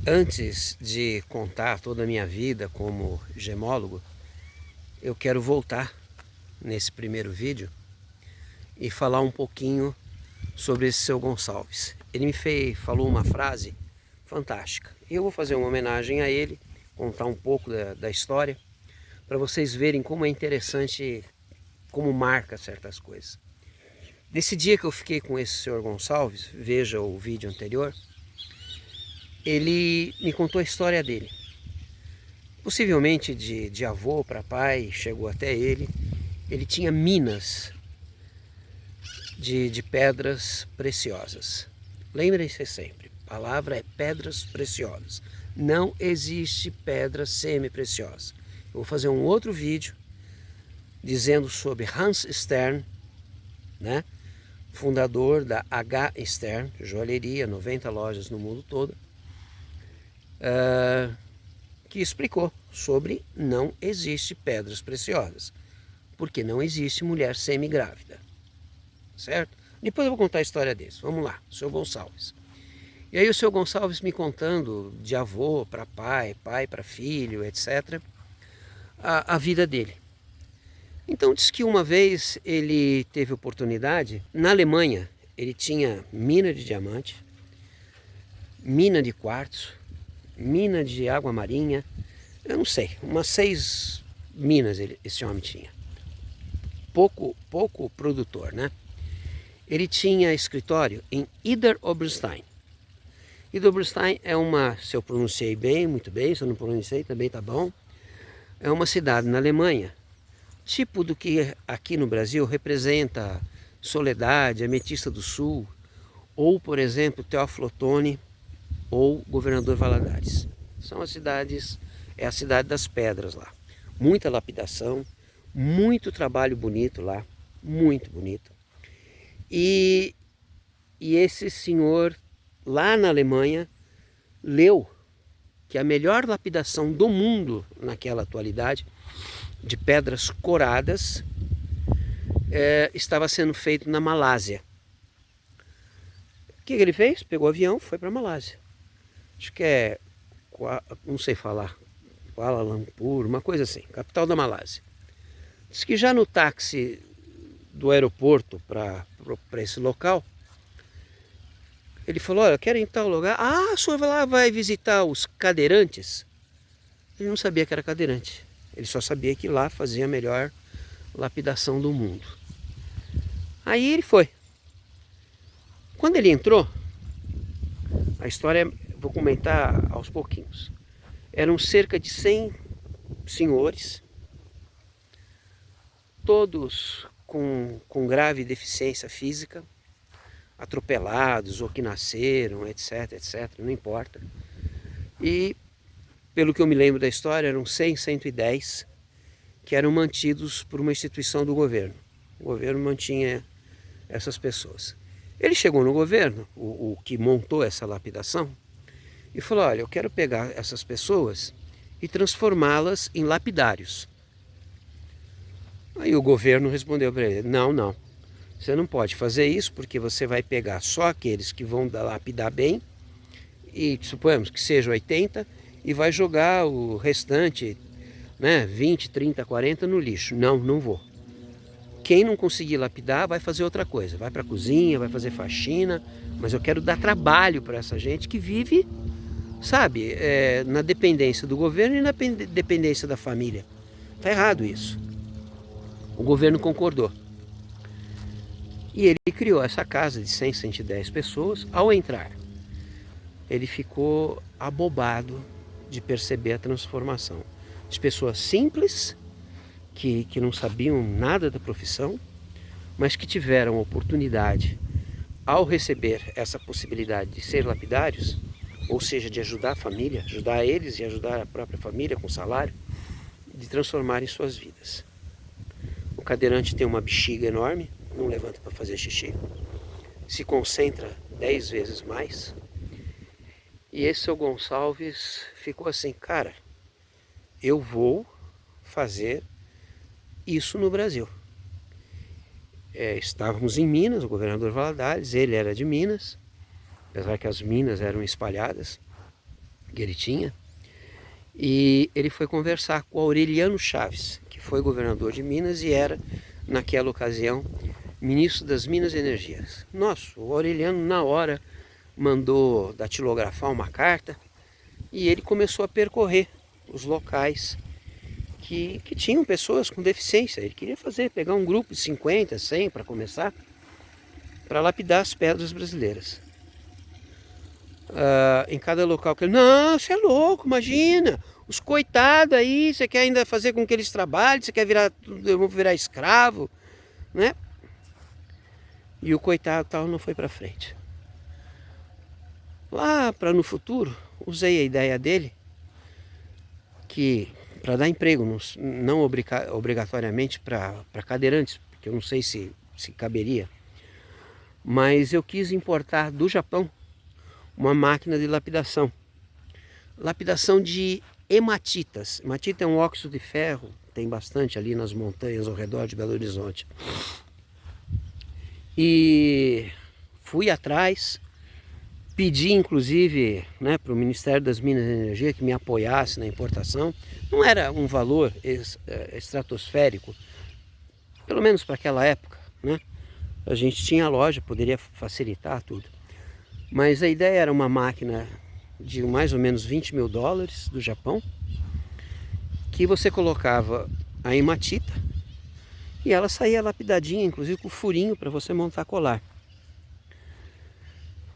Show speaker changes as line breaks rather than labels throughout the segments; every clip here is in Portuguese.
Antes de contar toda a minha vida como gemólogo, eu quero voltar nesse primeiro vídeo e falar um pouquinho sobre esse seu Gonçalves. Ele falou uma frase fantástica. Eu vou fazer uma homenagem a ele, contar um pouco da história, para vocês verem como é interessante, como marca certas coisas. Nesse dia que eu fiquei com esse senhor Gonçalves, veja o vídeo anterior, ele me contou a história dele. Possivelmente de avô para pai, chegou até ele. Ele tinha minas de pedras preciosas. Lembrem-se sempre, a palavra é pedras preciosas. Não existe pedra semi-preciosa. Eu vou fazer um outro vídeo dizendo sobre Hans Stern, né? Fundador da H. Stern, joalheria, 90 lojas no mundo todo, que explicou sobre não existe pedras preciosas, porque não existe mulher semi-grávida, certo? Depois eu vou contar a história desse. Vamos lá, o seu Gonçalves. E aí o seu Gonçalves me contando de avô para pai, pai para filho, etc., a vida dele. Então diz que uma vez ele teve oportunidade, na Alemanha, ele tinha mina de diamante, mina de quartzo, mina de água marinha, eu não sei, umas 6 minas esse homem tinha. Pouco produtor, né? Ele tinha escritório em Idar Oberstein. Idar Oberstein é uma, se eu pronunciei bem, muito bem, se eu não pronunciei também tá bom, é uma cidade na Alemanha, tipo do que aqui no Brasil representa Soledade, Ametista do Sul, ou, por exemplo, Teófilo Otoni, ou Governador Valadares. São as cidades, é a cidade das pedras lá. Muita lapidação, muito trabalho bonito lá, muito bonito. E esse senhor, lá na Alemanha, leu que a melhor lapidação do mundo naquela atualidade, de pedras coradas, estava sendo feito na Malásia. O que ele fez? Pegou o avião, foi para a Malásia. Acho que é, não sei falar, Kuala Lumpur, uma coisa assim, capital da Malásia. Diz que já no táxi do aeroporto para esse local, ele falou, olha, eu quero ir em tal lugar. Ah, o senhor vai visitar os cadeirantes? Ele não sabia que era cadeirante. Ele só sabia que lá fazia a melhor lapidação do mundo. Aí ele foi. Quando ele entrou, a história vou comentar aos pouquinhos. Eram cerca de 100 senhores, todos com grave deficiência física, atropelados ou que nasceram, etc, etc, não importa. E, pelo que eu me lembro da história, eram 100, 110 que eram mantidos por uma instituição do governo. O governo mantinha essas pessoas. Ele chegou no governo, o que montou essa lapidação, e falou, olha, eu quero pegar essas pessoas e transformá-las em lapidários. Aí o governo respondeu para ele, não, você não pode fazer isso porque você vai pegar só aqueles que vão lapidar bem, e suponhamos que seja 80, e vai jogar o restante, né, 20, 30, 40 no lixo. Não vou. Quem não conseguir lapidar vai fazer outra coisa, vai para a cozinha, vai fazer faxina, mas eu quero dar trabalho para essa gente que vive, sabe, na dependência do governo e na dependência da família. Tá errado isso. O governo concordou. E ele criou essa casa de 100, 110 pessoas. Ao entrar, ele ficou abobado de perceber a transformação de pessoas simples, que não sabiam nada da profissão, mas que tiveram a oportunidade, ao receber essa possibilidade de ser lapidários, ou seja, de ajudar a família, ajudar eles e ajudar a própria família com salário, de transformarem suas vidas. O cadeirante tem uma bexiga enorme, não levanta para fazer xixi, se concentra 10 vezes mais. E esse seu Gonçalves ficou assim, cara, eu vou fazer isso no Brasil. Estávamos em Minas, o governador Valadares, ele era de Minas, apesar que as minas eram espalhadas. que ele tinha. E ele foi conversar com o Aureliano Chaves, que foi governador de Minas e era, naquela ocasião, ministro das Minas e Energias. Nossa, o Aureliano na hora mandou datilografar uma carta e ele começou a percorrer os locais que tinham pessoas com deficiência. Ele queria pegar um grupo de 50, 100 para começar, para lapidar as pedras brasileiras. Em cada local que ele... Não, você é louco, imagina! Os coitados aí, você quer ainda fazer com que eles trabalhem, você quer virar... Eu vou virar escravo, né? E o coitado tal não foi para frente. Lá para no futuro, usei a ideia dele, que para dar emprego, não obrigatoriamente para cadeirantes, porque eu não sei se caberia, mas eu quis importar do Japão uma máquina de lapidação. Lapidação de hematitas. Hematita é um óxido de ferro, tem bastante ali nas montanhas ao redor de Belo Horizonte. E fui atrás, pedi inclusive, né, para o Ministério das Minas e Energia que me apoiasse na importação. Não era um valor estratosférico, pelo menos para aquela época, né? A gente tinha loja, poderia facilitar tudo. Mas a ideia era uma máquina de mais ou menos 20 mil dólares do Japão, que você colocava a hematita e ela saía lapidadinha, inclusive com furinho para você montar colar.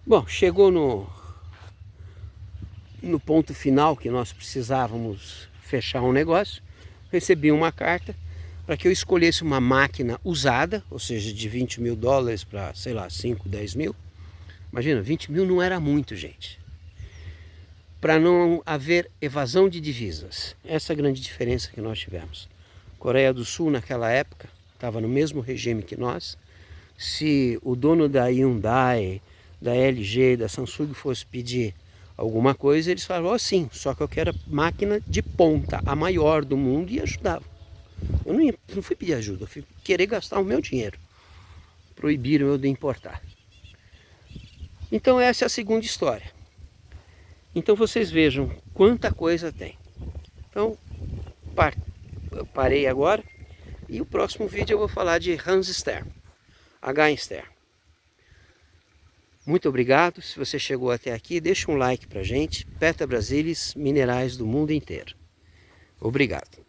Bom, chegou no ponto final que nós precisávamos fechar um negócio, recebi uma carta para que eu escolhesse uma máquina usada, ou seja, de 20 mil dólares para, sei lá, 5, 10 mil. Imagina, 20 mil não era muito, gente. Para não haver evasão de divisas. Essa é a grande diferença que nós tivemos. Coreia do Sul, naquela época, estava no mesmo regime que nós. Se o dono da Hyundai, da LG, da Samsung fosse pedir alguma coisa, eles falavam assim, só que eu quero a máquina de ponta, a maior do mundo, e ajudavam. Eu não fui pedir ajuda, eu fui querer gastar o meu dinheiro. Proibiram eu de importar. Então essa é a segunda história. Então vocês vejam quanta coisa tem. Então parei agora e o próximo vídeo eu vou falar de Hans Stern, H. Stern. Muito obrigado, se você chegou até aqui, deixa um like pra gente. Petra Brasilis, minerais do mundo inteiro. Obrigado.